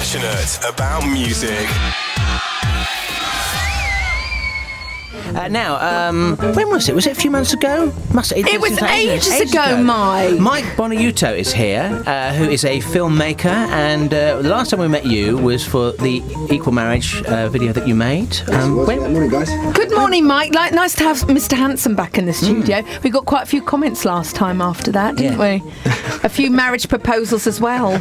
Passionate about music. Now, when was it? Was it a few months ago? It was ages ago, Mike. Mike Buonaiuto is here, who is a filmmaker, and the last time we met you was for the equal marriage video that you made. Morning, guys. Good morning, Mike. Nice to have Mr. Handsome back in the studio. We got quite a few comments last time after that, didn't we? A few marriage proposals as well.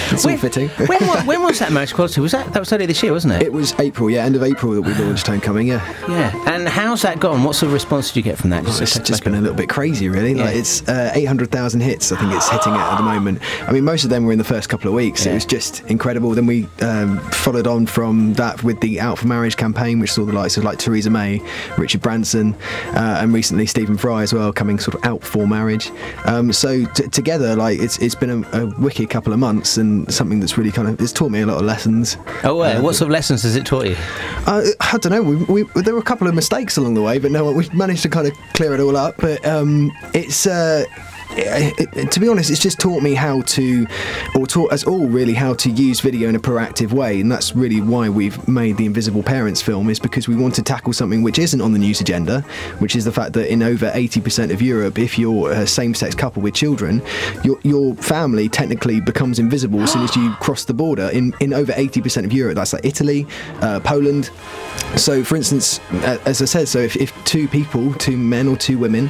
It's all fitting. When was that marriage quality? That was earlier this year, wasn't it? It was April, end of April that we launched Homecoming, Yeah. And how's that gone? What sort of response did you get from that? It's just been a little bit crazy, really. Yeah. Like it's 800,000 hits, I think it's hitting it at the moment. I mean, most of them were in the first couple of weeks. Yeah. It was just incredible. Then we followed on from that with the Out for Marriage campaign, which saw the likes of like Theresa May, Richard Branson, and recently Stephen Fry as well, coming sort of out for marriage. So together, like it's been a wicked couple of months, and something that's really it's taught me a lot of lessons. Oh, what sort of lessons has it taught you? I don't know. There were a couple of mistakes along the way, but no, we managed to kind of clear it all up. But to be honest, it's just taught me how to, or taught us all really how to use video in a proactive way, and that's really why we've made the Invisible Parents film, is because we want to tackle something which isn't on the news agenda, which is the fact that in over 80% of Europe, if you're a same-sex couple with children, your family technically becomes invisible as soon as you cross the border. In over 80% of Europe, that's like Italy, Poland. So, for instance, as I said, so if two people, two men or two women,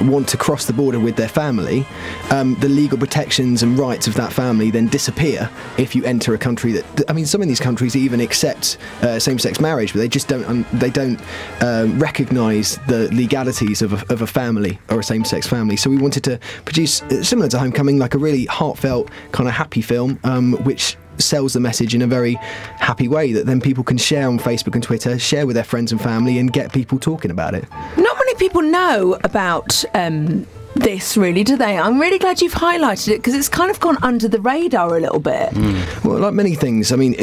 want to cross the border with their family, the legal protections and rights of that family then disappear if you enter a country that, I mean, some of these countries even accept same-sex marriage, but they just don't recognise the legalities of a family or a same-sex family. So we wanted to produce, similar to Homecoming, like a really heartfelt, kind of happy film, which sells the message in a very happy way that then people can share on Facebook and Twitter, share with their friends and family, and get people talking about it. Not many people know about this, really, do they? I'm really glad you've highlighted it, because it's kind of gone under the radar a little bit. Well, like many things, I mean,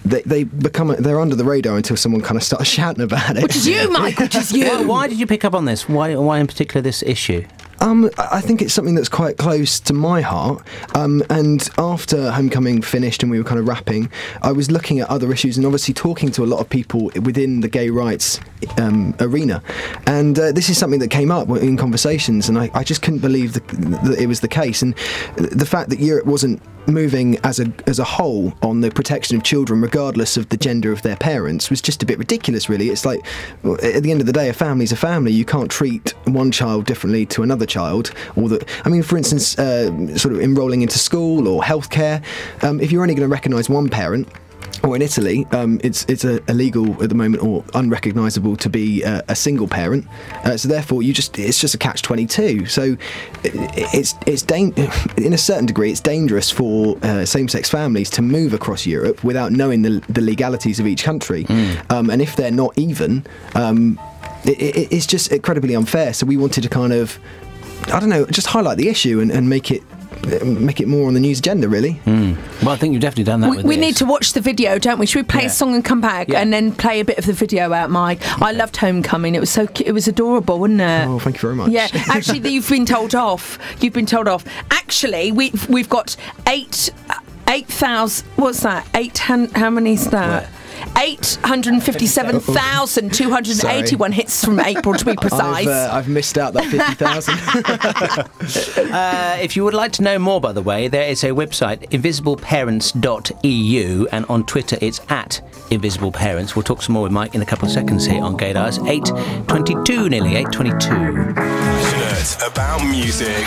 they're under the radar until someone kind of starts shouting about it. Which is you, Mike, which is you. Why did you pick up on this? Why in particular this issue? I think it's something that's quite close to my heart, and after Homecoming finished and we were kind of wrapping, I was looking at other issues and obviously talking to a lot of people within the gay rights arena, and this is something that came up in conversations, and I just couldn't believe that it was the case, and the fact that Europe wasn't moving as a whole on the protection of children regardless of the gender of their parents was just a bit ridiculous, really. It's like, at the end of the day, a family's a family. You can't treat one child differently to another child, for instance, sort of enrolling into school or healthcare, if you're only going to recognise one parent, or in Italy, it's illegal at the moment or unrecognisable to be a single parent. So therefore, it's just a catch-22. So in a certain degree, it's dangerous for same-sex families to move across Europe without knowing the legalities of each country. And if they're not even, it's just incredibly unfair. So we wanted to kind of, I don't know, just highlight the issue and make it more on the news agenda, really. Well, I think you've definitely done that. We need to watch the video, don't we? Should we play a song and come back and then play a bit of the video out, Mike? I loved Homecoming. It was so cute. It was adorable, wasn't it? Oh, thank you very much. Yeah, actually, you've been told off. Actually, we've got 8,000. What's that? How many is that? 857,281 hits from April, to be precise. I've missed out that 50,000. If you would like to know more, by the way, there is a website, invisibleparents.eu, and on Twitter it's @invisibleparents. We'll talk some more with Mike in a couple of seconds here on Gaydar's 8:22, nearly 8:22. Passionate about music.